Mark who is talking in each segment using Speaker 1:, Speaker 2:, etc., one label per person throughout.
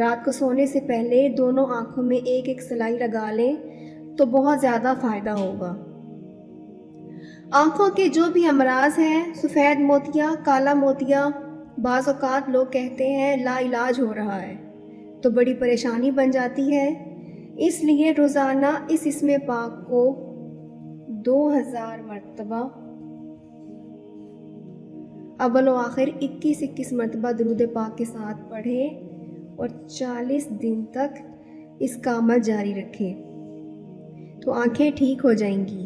Speaker 1: رات کو سونے سے پہلے دونوں آنکھوں میں ایک ایک سلائی لگا لیں تو بہت زیادہ فائدہ ہوگا۔ آنکھوں کے جو بھی امراض ہیں، سفید موتیا، کالا موتیا، بعض اوقات لوگ کہتے ہیں لا علاج ہو رہا ہے، تو بڑی پریشانی بن جاتی ہے۔ اس لیے روزانہ اس اسم پاک کو 2000 مرتبہ، اول و آخر 21 مرتبہ درود پاک کے ساتھ پڑھیں اور 40 دن تک اس کا عمل جاری رکھیں تو آنکھیں ٹھیک ہو جائیں گی۔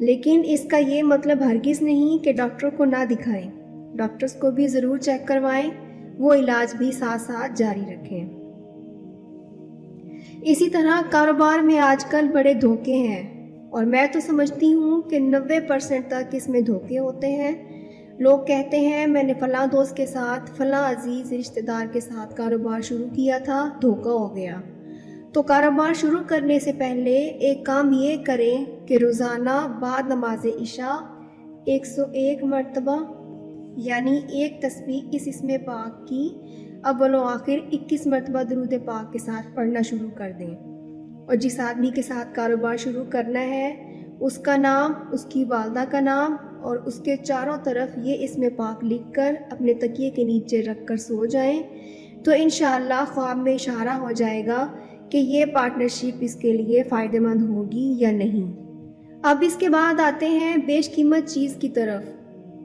Speaker 1: لیکن اس کا یہ مطلب ہرگز نہیں کہ ڈاکٹر کو نہ دکھائیں، ڈاکٹرز کو بھی ضرور چیک کروائیں، وہ علاج بھی ساتھ ساتھ جاری رکھیں۔ اسی طرح کاروبار میں آج کل بڑے دھوکے ہیں، اور میں تو سمجھتی ہوں کہ 90% تک اس میں دھوکے ہوتے ہیں۔ لوگ کہتے ہیں میں نے فلاں دوست کے ساتھ، فلاں عزیز رشتہ دار کے ساتھ کاروبار شروع کیا تھا، دھوکہ ہو گیا۔ تو کاروبار شروع کرنے سے پہلے ایک کام یہ کریں کہ روزانہ بعد نماز عشاء 101 مرتبہ یعنی ایک تسبیح اس اسم پاک کی اول و آخر 21 مرتبہ درود پاک کے ساتھ پڑھنا شروع کر دیں، اور جس آدمی کے ساتھ کاروبار شروع کرنا ہے اس کا نام، اس کی والدہ کا نام اور اس کے چاروں طرف یہ اسم پاک لکھ کر اپنے تکیے کے نیچے رکھ کر سو جائیں، تو انشاءاللہ خواب میں اشارہ ہو جائے گا کہ یہ پارٹنرشپ اس کے لیے فائدہ مند ہوگی یا نہیں۔ اب اس کے بعد آتے ہیں بیش قیمت چیز کی طرف۔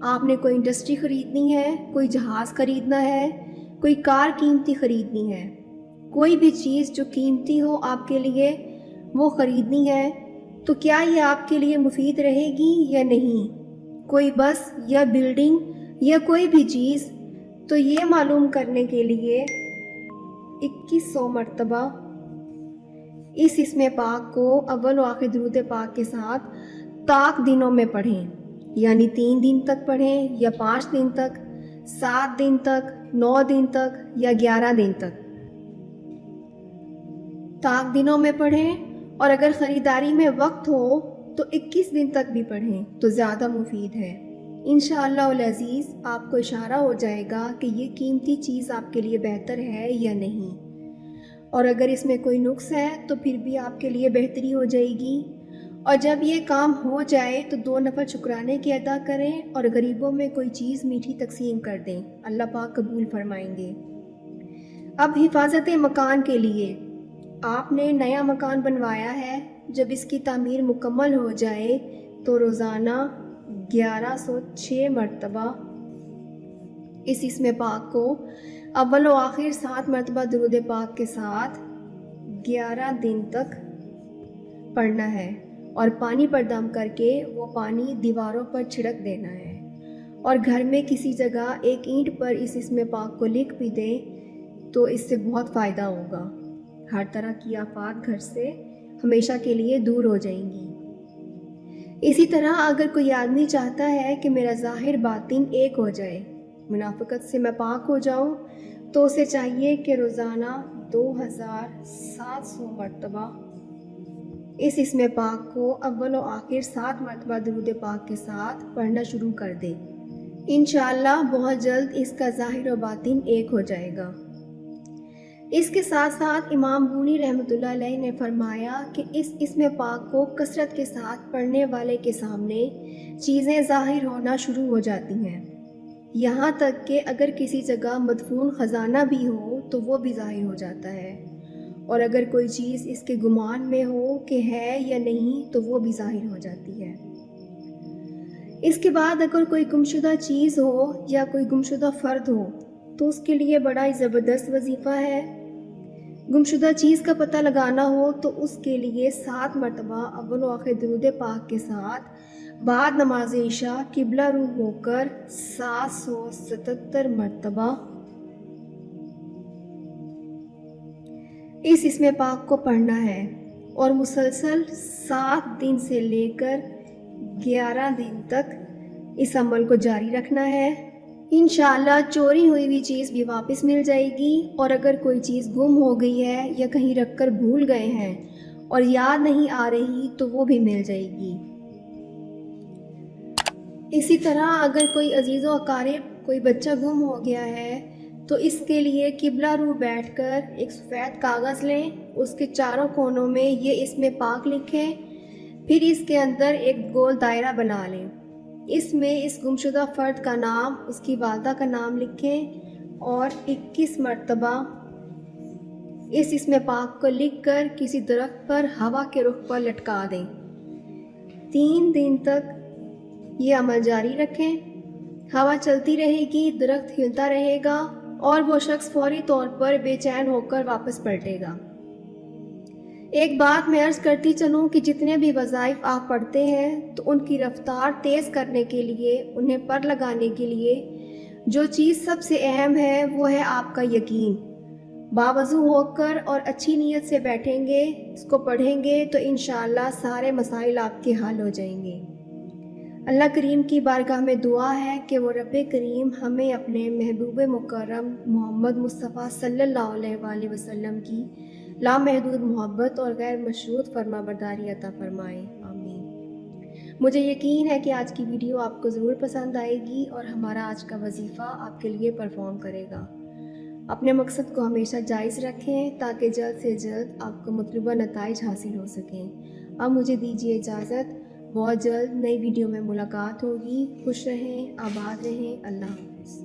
Speaker 1: آپ نے کوئی انڈسٹری خریدنی ہے، کوئی جہاز خریدنا ہے، کوئی کار قیمتی خریدنی ہے، کوئی بھی چیز جو قیمتی ہو آپ کے لیے وہ خریدنی ہے، تو کیا یہ آپ کے لیے مفید رہے گی یا نہیں؟ کوئی بس یا بلڈنگ یا کوئی بھی چیز، تو یہ معلوم کرنے کے لیے 2100 مرتبہ اس اسم پاک کو اول و آخر درود پاک کے ساتھ طاق دنوں میں پڑھیں، یعنی 3 دن تک پڑھیں یا 5 دن تک، 7 دن تک، 9 دن تک یا 11 دن تک طاق دنوں میں پڑھیں، اور اگر خریداری میں وقت ہو تو 21 دن تک بھی پڑھیں تو زیادہ مفید ہے۔ انشاءاللہ العزیز آپ کو اشارہ ہو جائے گا کہ یہ قیمتی چیز آپ کے لیے بہتر ہے یا نہیں، اور اگر اس میں کوئی نقص ہے تو پھر بھی آپ کے لیے بہتری ہو جائے گی۔ اور جب یہ کام ہو جائے تو 2 نفل شکرانے کی ادا کریں اور غریبوں میں کوئی چیز میٹھی تقسیم کر دیں، اللہ پاک قبول فرمائیں گے۔ اب حفاظت مکان کے لیے، آپ نے نیا مکان بنوایا ہے، جب اس کی تعمیر مکمل ہو جائے تو روزانہ 1106 مرتبہ اس اسم پاک کو اول و آخر 7 مرتبہ درود پاک کے ساتھ 11 دن تک پڑھنا ہے، اور پانی پر دم کر کے وہ پانی دیواروں پر چھڑک دینا ہے، اور گھر میں کسی جگہ ایک اینٹ پر اس اسم پاک کو لکھ بھی دیں تو اس سے بہت فائدہ ہوگا۔ ہر طرح کی آفات گھر سے ہمیشہ کے لیے دور ہو جائیں گی۔ اسی طرح اگر کوئی آدمی چاہتا ہے کہ میرا ظاہر باطن ایک ہو جائے، منافقت سے میں پاک ہو جاؤں، تو اسے چاہیے کہ روزانہ 2700 مرتبہ اس اسم پاک کو اول و آخر 7 مرتبہ درود پاک کے ساتھ پڑھنا شروع کر دے۔ انشاءاللہ بہت جلد اس کا ظاہر و باطن ایک ہو جائے گا۔ اس کے ساتھ ساتھ امام بونی رحمۃ اللہ علیہ نے فرمایا کہ اس اسم پاک کو کثرت کے ساتھ پڑھنے والے کے سامنے چیزیں ظاہر ہونا شروع ہو جاتی ہیں، یہاں تک کہ اگر کسی جگہ مدفون خزانہ بھی ہو تو وہ بھی ظاہر ہو جاتا ہے، اور اگر کوئی چیز اس کے گمان میں ہو کہ ہے یا نہیں تو وہ بھی ظاہر ہو جاتی ہے۔ اس کے بعد اگر کوئی گمشدہ چیز ہو یا کوئی گمشدہ فرد ہو تو اس کے لیے بڑا ہی زبردست وظیفہ ہے۔ گمشدہ چیز کا پتہ لگانا ہو تو اس کے لیے 7 مرتبہ اول و آخر درود پاک کے ساتھ بعد نماز عشاء قبلہ رو ہو کر 777 مرتبہ اس اسم پاک کو پڑھنا ہے، اور مسلسل 7 دن سے لے کر 11 دن تک اس عمل کو جاری رکھنا ہے۔ انشاءاللہ چوری ہوئی ہوئی چیز بھی واپس مل جائے گی، اور اگر کوئی چیز گم ہو گئی ہے یا کہیں رکھ کر بھول گئے ہیں اور یاد نہیں آ رہی تو وہ بھی مل جائے گی۔ اسی طرح اگر کوئی عزیز و اقارب، کوئی بچہ گم ہو گیا ہے تو اس کے لیے قبلہ رو بیٹھ کر ایک سفید کاغذ لیں، اس کے چاروں کونوں میں یہ اسم پاک لکھیں، پھر اس کے اندر ایک گول دائرہ بنا لیں، اس میں اس گمشدہ فرد کا نام، اس کی والدہ کا نام لکھیں اور 21 مرتبہ اس اسم پاک کو لکھ کر کسی درخت پر ہوا کے رخ پر لٹکا دیں۔ 3 دن تک یہ عمل جاری رکھیں، ہوا چلتی رہے گی، درخت ہلتا رہے گا اور وہ شخص فوری طور پر بے چین ہو کر واپس پلٹے گا۔ ایک بات میں عرض کرتی چلوں کہ جتنے بھی وظائف آپ پڑھتے ہیں تو ان کی رفتار تیز کرنے کے لیے، انہیں پر لگانے کے لیے جو چیز سب سے اہم ہے وہ ہے آپ کا یقین۔ باوضو ہو کر اور اچھی نیت سے بیٹھیں گے، اس کو پڑھیں گے تو انشاءاللہ سارے مسائل آپ کے حل ہو جائیں گے۔ اللہ کریم کی بارگاہ میں دعا ہے کہ وہ رب کریم ہمیں اپنے محبوب مکرم محمد مصطفیٰ صلی اللہ علیہ وآلہ وسلم کی لامحدود محبت اور غیر مشروط فرما برداری عطا فرمائے، آمین۔ مجھے یقین ہے کہ آج کی ویڈیو آپ کو ضرور پسند آئے گی اور ہمارا آج کا وظیفہ آپ کے لیے پرفارم کرے گا۔ اپنے مقصد کو ہمیشہ جائز رکھیں تاکہ جلد سے جلد آپ کو مطلوبہ نتائج حاصل ہو سکیں۔ اب مجھے دیجیے اجازت، بہت جلد نئی ویڈیو میں ملاقات ہوگی۔ خوش رہیں، آباد رہیں، اللہ حافظ۔